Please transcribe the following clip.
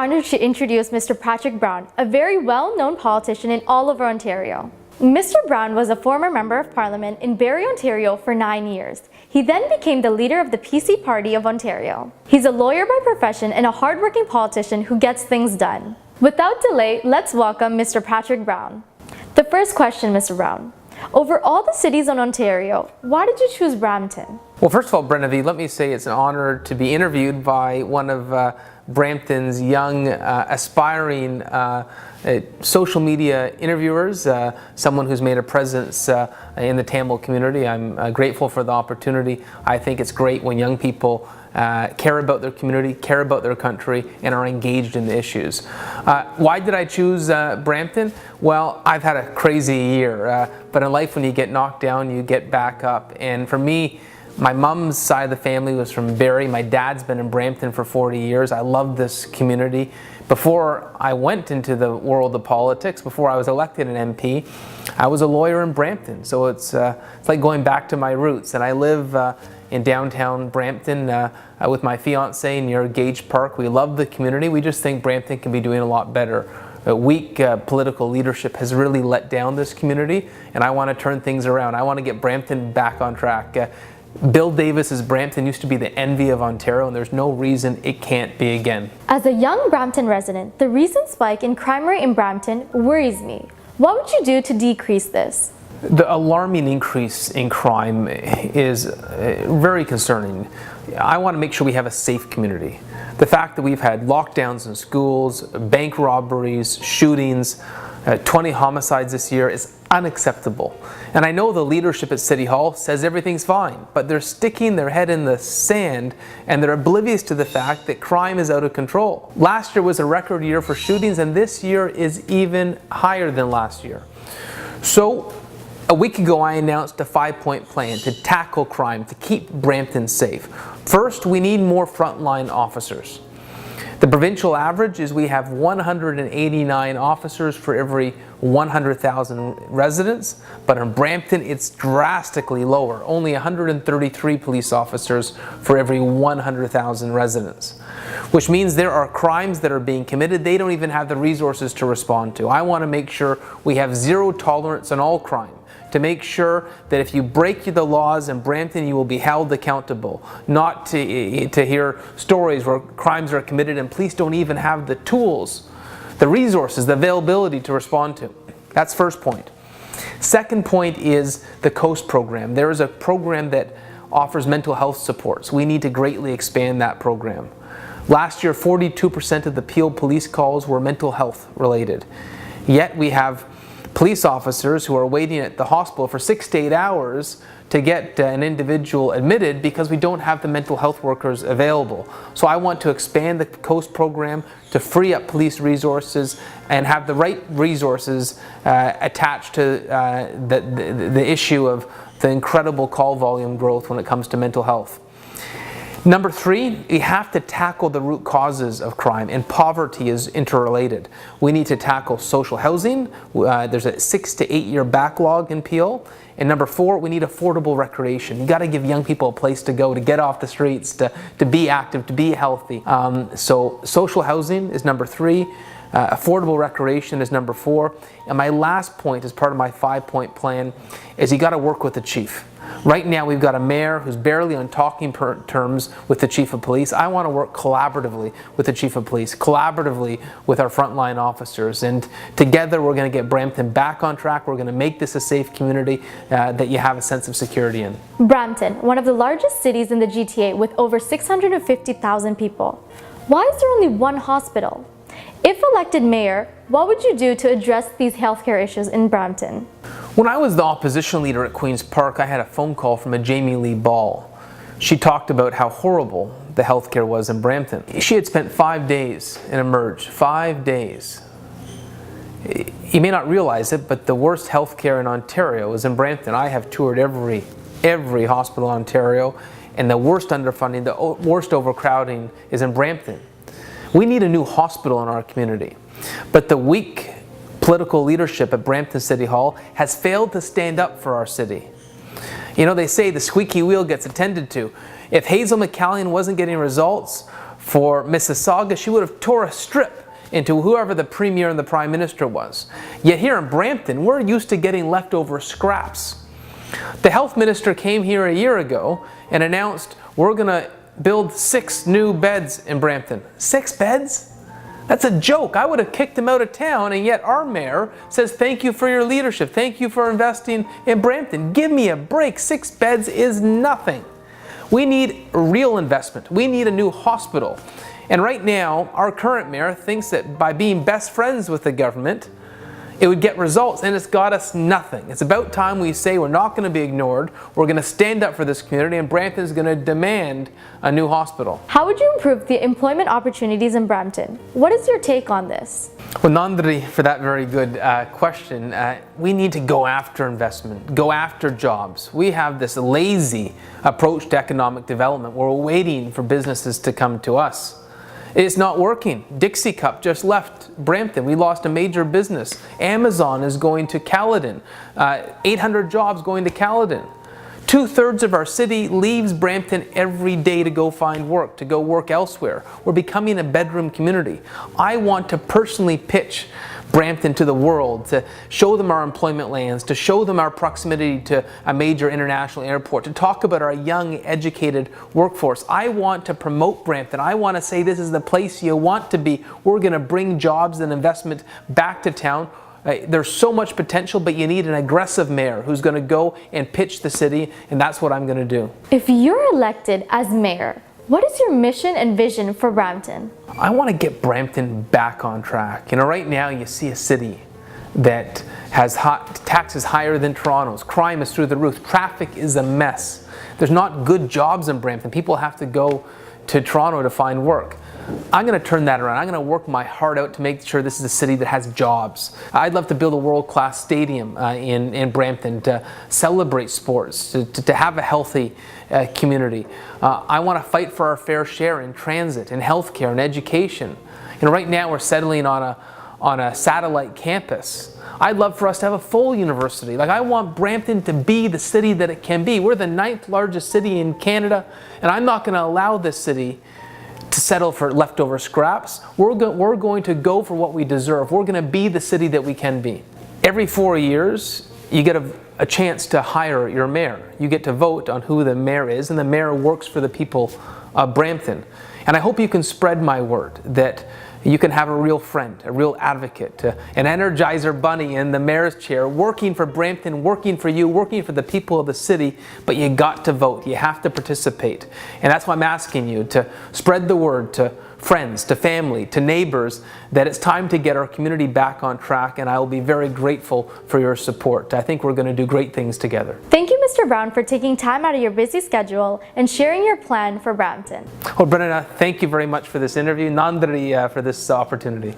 honored to introduce Mr. Patrick Brown, a very well-known politician in all over Ontario. Mr. Brown was a former Member of Parliament in Barrie, Ontario for 9 years. He then became the leader of the PC Party of Ontario. He's a lawyer by profession and a hardworking politician who gets things done. Without delay, let's welcome Mr. Patrick Brown. The first question, Mr. Brown. Over all the cities in Ontario, why did you choose Brampton? Well, first of all, Branavi, let me say it's an honor to be interviewed by one of Brampton's young, aspiring social media interviewers, someone who's made a presence in the Tamil community. I'm grateful for the opportunity. I think it's great when young people care about their community, care about their country, and are engaged in the issues. Why did I choose Brampton? Well, I've had a crazy year, but in life when you get knocked down, you get back up. And for me, my mom's side of the family was from Barrie. My dad's been in Brampton for 40 years. I love this community. Before I went into the world of politics, before I was elected an MP, I was a lawyer in Brampton. So it's like going back to my roots. And I live in downtown Brampton with my fiance near Gage Park. We love the community. We just think Brampton can be doing a lot better. Weak political leadership has really let down this community, and I want to turn things around. I want to get Brampton back on track. Bill Davis's Brampton used to be the envy of Ontario, and there's no reason it can't be again. As a young Brampton resident, the recent spike in crime rate in Brampton worries me. What would you do to decrease this? The alarming increase in crime is very concerning. I want to make sure we have a safe community. The fact that we've had lockdowns in schools, bank robberies, shootings, 20 homicides this year is unacceptable. And I know the leadership at City Hall says everything's fine, but they're sticking their head in the sand and they're oblivious to the fact that crime is out of control. Last year was a record year for shootings, and this year is even higher than last year. So a week ago, I announced a 5-point plan to tackle crime, to keep Brampton safe. First, we need more frontline officers. The provincial average is we have 189 officers for every 100,000 residents, but in Brampton it's drastically lower, only 133 police officers for every 100,000 residents. Which means there are crimes that are being committed they don't even have the resources to respond to. I want to make sure we have zero tolerance on all crime, to make sure that if you break the laws in Brampton, you will be held accountable. Not to hear stories where crimes are committed and police don't even have the tools, the resources, the availability to respond to. That's first point. Second point is the COAST program. There is a program that offers mental health supports. We need to greatly expand that program. Last year, 42% of the Peel police calls were mental health related. Yet we have police officers who are waiting at the hospital for 6 to 8 hours to get an individual admitted because we don't have the mental health workers available. So I want to expand the COAST program to free up police resources and have the right resources attached to the issue of the incredible call volume growth when it comes to mental health. Number 3, we have to tackle the root causes of crime, and poverty is interrelated. We need to tackle social housing. There's a 6 to 8 year backlog in Peel. And number 4, we need affordable recreation. You got to give young people a place to go, to get off the streets, to be active, to be healthy. So social housing is number 3. Affordable recreation is number 4. And my last point as part of my 5-point plan is you got to work with the chief. Right now we've got a mayor who's barely on talking terms with the chief of police. I want to work collaboratively with the chief of police, collaboratively with our frontline officers, and together we're going to get Brampton back on track. We're going to make this a safe community that you have a sense of security in. Brampton, one of the largest cities in the GTA with over 650,000 people. Why is there only one hospital? If elected mayor, what would you do to address these healthcare issues in Brampton? When I was the opposition leader at Queen's Park, I had a phone call from a Jamie Lee Ball. She talked about how horrible the healthcare was in Brampton. She had spent 5 days in Emerge, 5 days. You may not realize it, but the worst healthcare in Ontario is in Brampton. I have toured every hospital in Ontario, and the worst underfunding, the worst overcrowding is in Brampton. We need a new hospital in our community, but the weak political leadership at Brampton City Hall has failed to stand up for our city. You know, they say the squeaky wheel gets attended to. If Hazel McCallion wasn't getting results For Mississauga, she would have tore a strip into whoever the Premier and the Prime Minister was. Yet here in Brampton, we're used to getting leftover scraps. The Health Minister came here a year ago and announced we're going to build 6 new beds in Brampton. 6 beds? That's a joke. I would have kicked him out of town, and yet our mayor says thank you for your leadership. Thank you for investing in Brampton. Give me a break. 6 beds is nothing. We need real investment. We need a new hospital. And right now, our current mayor thinks that by being best friends with the government, it would get results, and it's got us nothing. It's about time we say we're not going to be ignored. We're going to stand up for this community, and Brampton is going to demand a new hospital. How would you improve the employment opportunities in Brampton? What is your take on this? Well, Nandri, for that very good question, we need to go after investment, go after jobs. We have this lazy approach to economic development. We're waiting for businesses to come to us. It's not working. Dixie Cup just left Brampton. We lost a major business. Amazon is going to Caledon. 800 jobs going to Caledon. 2/3 of our city leaves Brampton every day to go find work, to go work elsewhere. We're becoming a bedroom community. I want to personally pitch Brampton to the world, to show them our employment lands, to show them our proximity to a major international airport, to talk about our young, educated workforce. I want to promote Brampton. I want to say this is the place you want to be. We're going to bring jobs and investment back to town. There's so much potential, but you need an aggressive mayor who's going to go and pitch the city, and that's what I'm going to do. If you're elected as mayor, what is your mission and vision for Brampton? I want to get Brampton back on track. You know, right now you see a city that has taxes higher than Toronto's. Crime is through the roof. Traffic is a mess. There's not good jobs in Brampton. People have to go to Toronto to find work. I'm going to turn that around. I'm going to work my heart out to make sure this is a city that has jobs. I'd love to build a world-class stadium in Brampton to celebrate sports, to have a healthy community. I want to fight for our fair share in transit, in healthcare, in education. You know, right now we're settling on a satellite campus. I'd love for us to have a full university. Like, I want Brampton to be the city that it can be. We're the 9th largest city in Canada, and I'm not going to allow this city to settle for leftover scraps. We're going to go for what we deserve. We're going to be the city that we can be. Every 4 years, you get a chance to hire your mayor. You get to vote on who the mayor is, and the mayor works for the people of Brampton. And I hope you can spread my word that you can have a real friend, a real advocate, an Energizer bunny in the mayor's chair, working for Brampton, working for you, working for the people of the city, but you got to vote. You have to participate. And that's why I'm asking you to spread the word to friends, to family, to neighbors, that it's time to get our community back on track, and I will be very grateful for your support. I think we're going to do great things together. Thank you, Mr. Brown, for taking time out of your busy schedule and sharing your plan for Brampton. Well, Branavi, thank you very much for this interview. Nandri for this opportunity.